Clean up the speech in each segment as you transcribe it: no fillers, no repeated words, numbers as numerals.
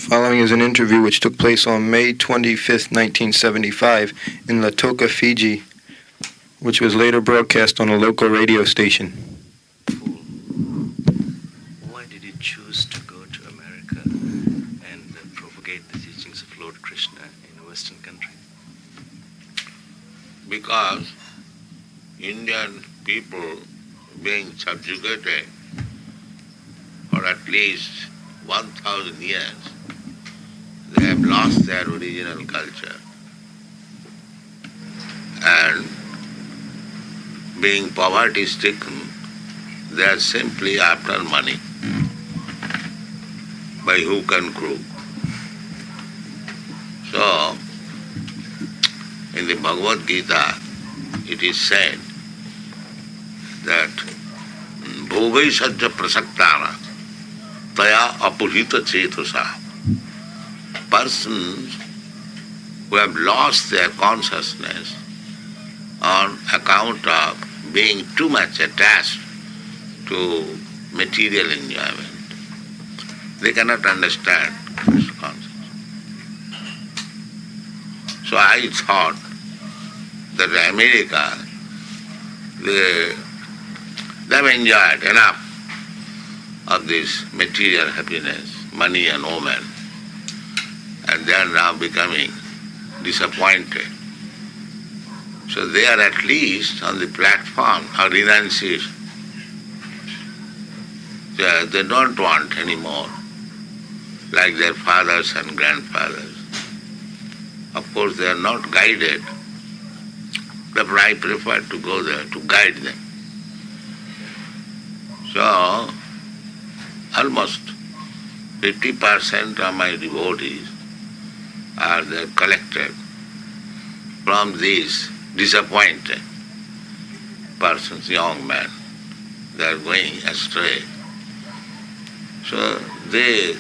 Following is an interview which took place on May 25th, 1975 in Latoka, Fiji, which was later broadcast on a local radio station. Why did you choose to go to America and propagate the teachings of Lord Krishna in a Western country? Because Indian people being subjugated for at least 1,000 years, they have lost their original culture. And being poverty-stricken, they are simply after money, by hook and crook. So, in the Bhagavad Gita, it is said that bhogai sajja prasaktana taya apuhita chetasa. Persons who have lost their consciousness on account of being too much attached to material enjoyment, they cannot understand this concept. So I thought that America, they have enjoyed enough of this material happiness, money and women, and they are now becoming disappointed. So they are at least on the platform of renunciation. They don't want any more, like their fathers and grandfathers. Of course, they are not guided, but I prefer to go there to guide them. So, almost 50% of my devotees are there collected from these disappointed persons, young men. They are going astray. So they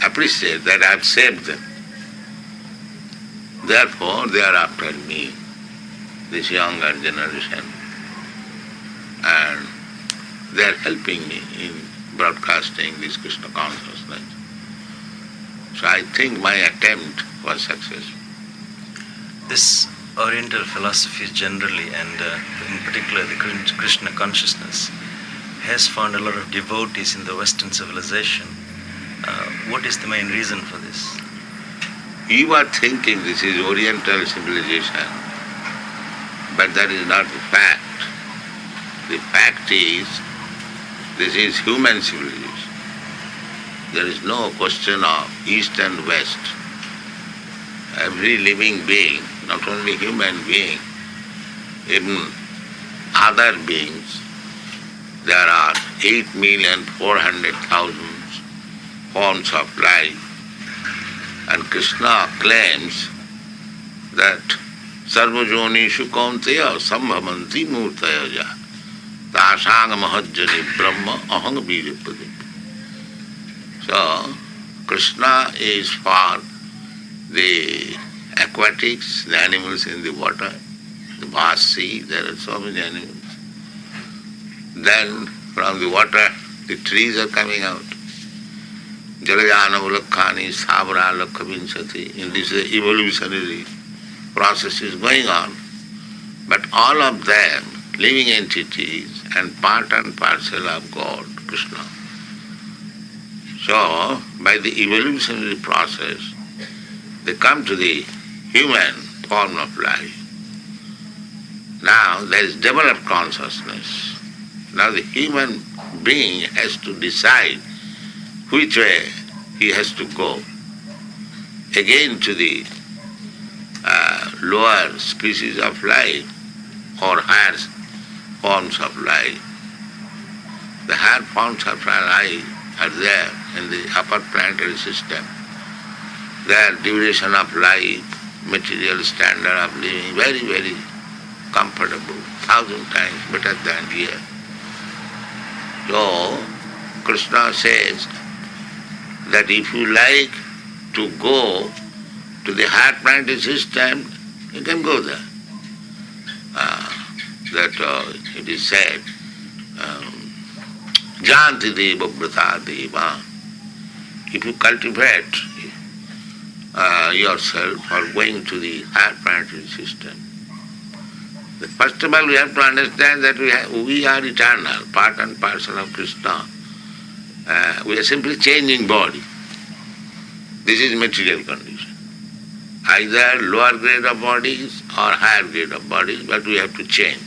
appreciate that I have saved them. Therefore, they are after me, this younger generation. And they are helping me in broadcasting this Krishna consciousness. So I think my attempt was successful. This Oriental philosophy generally, and in particular the Krishna consciousness, has found a lot of devotees in the Western civilization. What is the main reason for this? You are thinking this is Oriental civilization, but that is not the fact. The fact is, this is human civilization. There is no question of East and West. Every living being, not only human being, even other beings, there are 8,400,000 forms of life. And Krishna claims that Sarvajonishu kaunteya sambhavanti murtayaja tasang mahajjani brahma ahang bijapadi. So, Krishna is for the aquatics, the animals in the water, the vast sea, there are so many animals. Then from the water, the trees are coming out. Jalayana ulakhani sabra lakhavinsati. In this evolutionary process is going on. But all of them, living entities and part and parcel of God, Krishna. So, by the evolutionary process, they come to the human form of life. Now there is developed consciousness. Now the human being has to decide which way he has to go. Again to the lower species of life or higher forms of life. The higher forms of life are there in the upper planetary system. Their duration of life, material standard of living, very, very comfortable, 1,000 times better than here. So, Krishna says that if you like to go to the higher planetary system, you can go there. It is said, Janti deva brata deva if you cultivate yourself or going to the higher planetary system, first of all we have to understand that we are eternal, part and parcel of Krishna. We are simply changing body. This is material condition. Either lower grade of bodies or higher grade of bodies, but we have to change.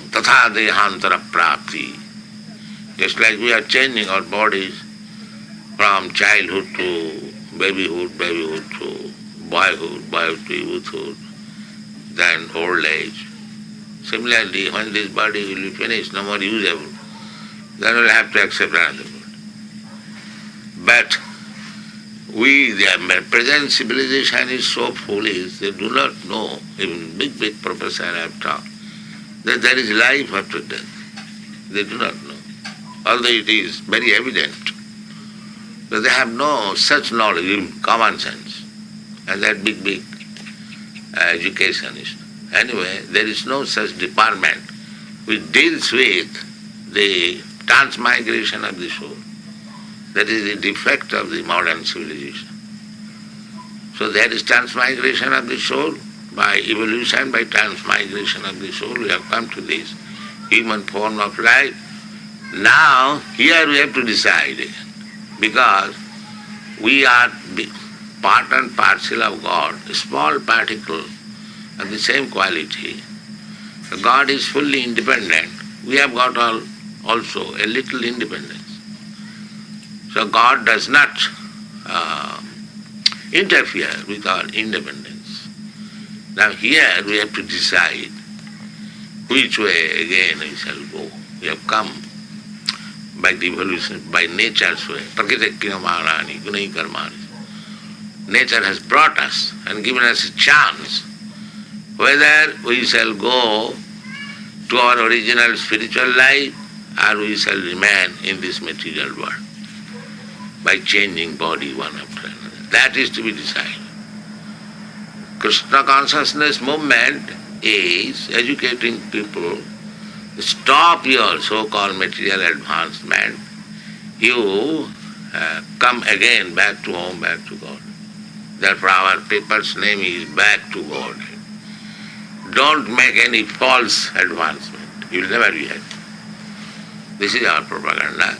Tatha dehantara prapti. Just like we are changing our bodies from childhood to babyhood to boyhood to youthhood, then old age. Similarly, when this body will be finished, no more usable, then we'll have to accept another body. But the present civilization is so foolish, they do not know, even big professor have taught, that there is life after death. They do not know. Although it is very evident, but they have no such knowledge, even common sense, and that big educationist. Anyway, there is no such department which deals with the transmigration of the soul. That is the defect of the modern civilization. So there is transmigration of the soul by evolution, by transmigration of the soul. We have come to this human form of life. Now, here we have to decide, because we are part and parcel of God, a small particle of the same quality. God is fully independent. We have got also a little independence. So God does not interfere with our independence. Now here we have to decide which way again we shall go. We have come by the evolution, by nature's way. Nature has brought us and given us a chance whether we shall go to our original spiritual life or we shall remain in this material world by changing body one after another. That is to be decided. Krishna consciousness movement is educating people. Stop your so-called material advancement. You come again back to home, back to God. Therefore our paper's name is Back to God. Don't make any false advancement. You will never be happy. This is our propaganda.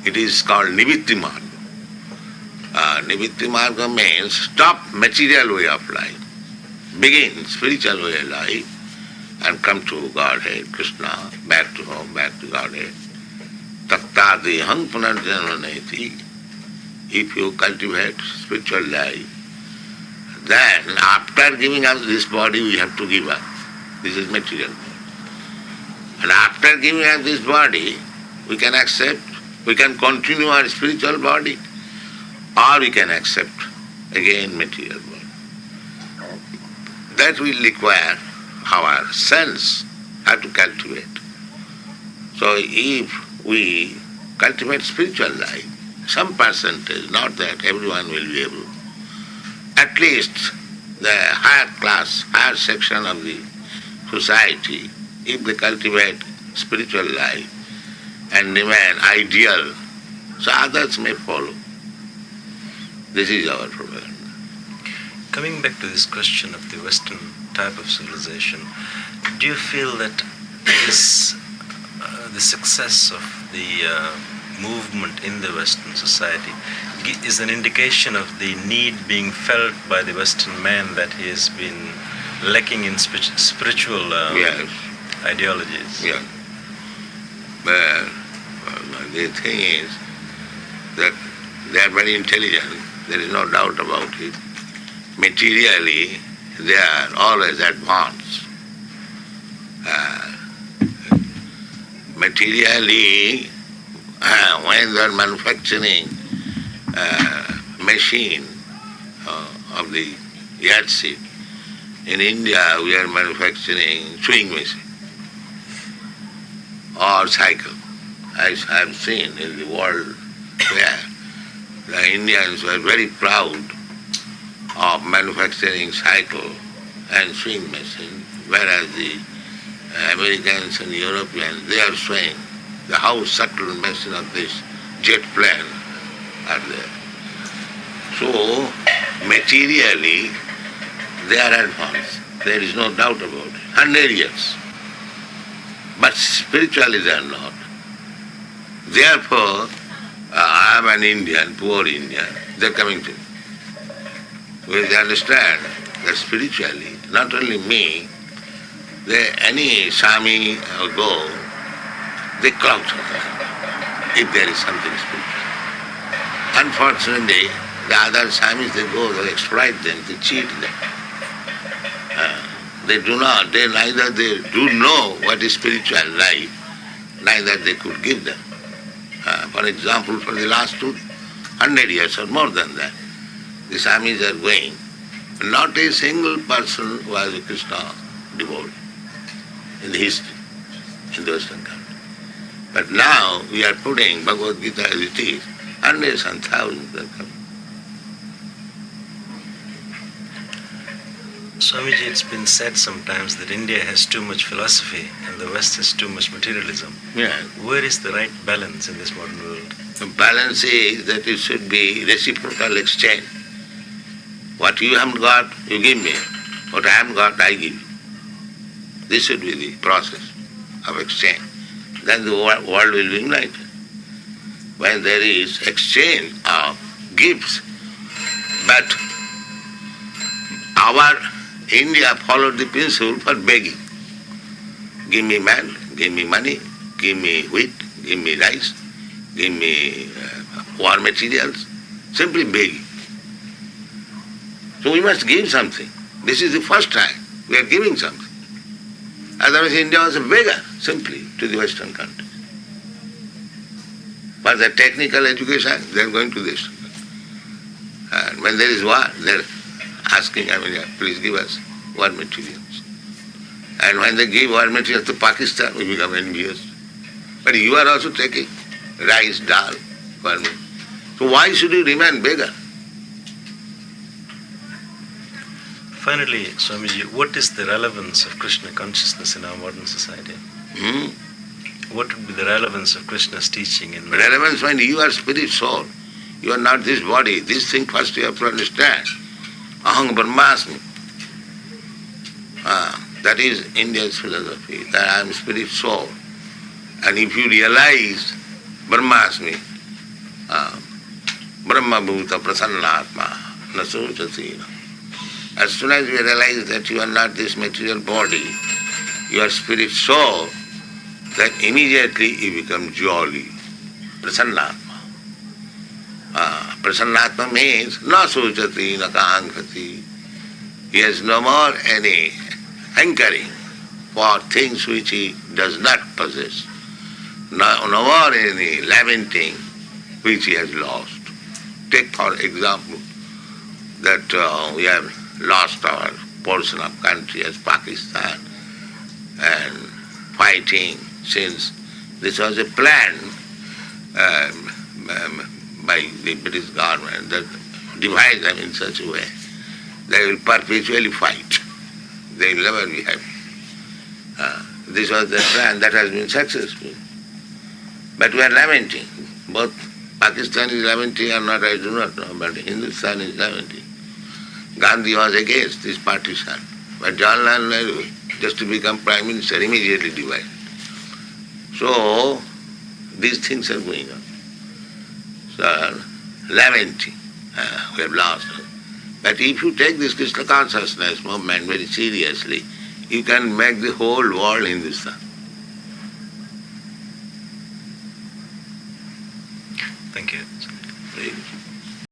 It is called Nivitti Marga. Nivitti Marga means stop material way of life. Begin spiritual way of life and come to Godhead, Krishna, back to home, back to Godhead. Tattadehang punarjanmaneti. If you cultivate spiritual life, then after giving up this body, we have to give up. This is material body. And after giving up this body, we can accept, we can continue our spiritual body, or we can accept again material body. That will require our sense how to cultivate. So if we cultivate spiritual life, some percentage, not that everyone will be able, at least the higher class, higher section of the society, if they cultivate spiritual life and remain ideal, so others may follow. This is our problem. Coming back to this question of the Western type of civilization, do you feel that the success of the movement in the Western society is an indication of the need being felt by the Western man that he has been lacking in spiritual Yes. ideologies? Yeah. But the thing is that they are very intelligent, there is no doubt about it. Materially, they are always advanced. Materially, when they are manufacturing machine of the yardstick, in India we are manufacturing sewing machine or cycle. I have seen in the world where the Indians were very proud of manufacturing cycle and sewing machine, whereas the Americans and Europeans, they are saying how subtle machine of this jet plane are there. So, materially, they are advanced. There is no doubt about it. 100 years. But spiritually they are not. Therefore, I am an Indian, poor Indian. They are coming to me. When they understand that spiritually, not only me, any Swami or go, they clout if there is something spiritual. Unfortunately, the other Swamis, they go, they exploit them, they cheat them. They do not, neither they do know what is spiritual life, neither they could give them. For example, for the last 200 years or more than that, the Swamis are going. Not a single person was a Krishna devotee in the history, in the Western country. But now we are putting Bhagavad Gita as it is, hundreds and thousands are coming. Swamiji, it's been said sometimes that India has too much philosophy and the West has too much materialism. Yeah. Where is the right balance in this modern world? The balance is that it should be reciprocal exchange. What you haven't got, you give me. What I haven't got, I give you. This should be the process of exchange. Then the world will be united. When there is exchange of gifts, but our India followed the principle for begging. Give me man, give me money, give me wheat, give me rice, give me war materials, simply begging. So we must give something. This is the first time we are giving something. Otherwise India was a beggar, simply, to the Western countries. For the technical education, they are going to the Western countries. And when there is war, they are asking, please give us war materials. And when they give war materials to Pakistan, we become envious. But you are also taking rice, dal, for me. So why should you remain beggar? Finally, Swamiji, what is the relevance of Krishna consciousness in our modern society? What would be the relevance of Krishna's teaching in relevance when you are spirit soul. You are not this body. This thing first you have to understand. Aham Brahmasmi. That is India's philosophy, that I am spirit soul. And if you realize Brahmasmi, Brahma Bhuta Prasannatma, Nasuchati. As soon as you realize that you are not this material body, you are spirit soul, then immediately you become jolly. Prasannatma. Prasannatma means na suchati, na kankati. He has no more any hankering for things which he does not possess. No more any lamenting which he has lost. Take for example that we have lost our portion of country as Pakistan and fighting since this was a plan by the British government that divides them in such a way they will perpetually fight. They will never be happy. This was the plan that has been successful. But we are lamenting. Both Pakistan is lamenting or not, I do not know, but Hindustan is lamenting. Gandhi was against this partition, but Jawaharlal Nehru, just to become Prime Minister, immediately divided. So, these things are going on. So, lamenting, we have lost. But if you take this Krishna consciousness movement very seriously, you can make the whole world Hindustan. Thank you.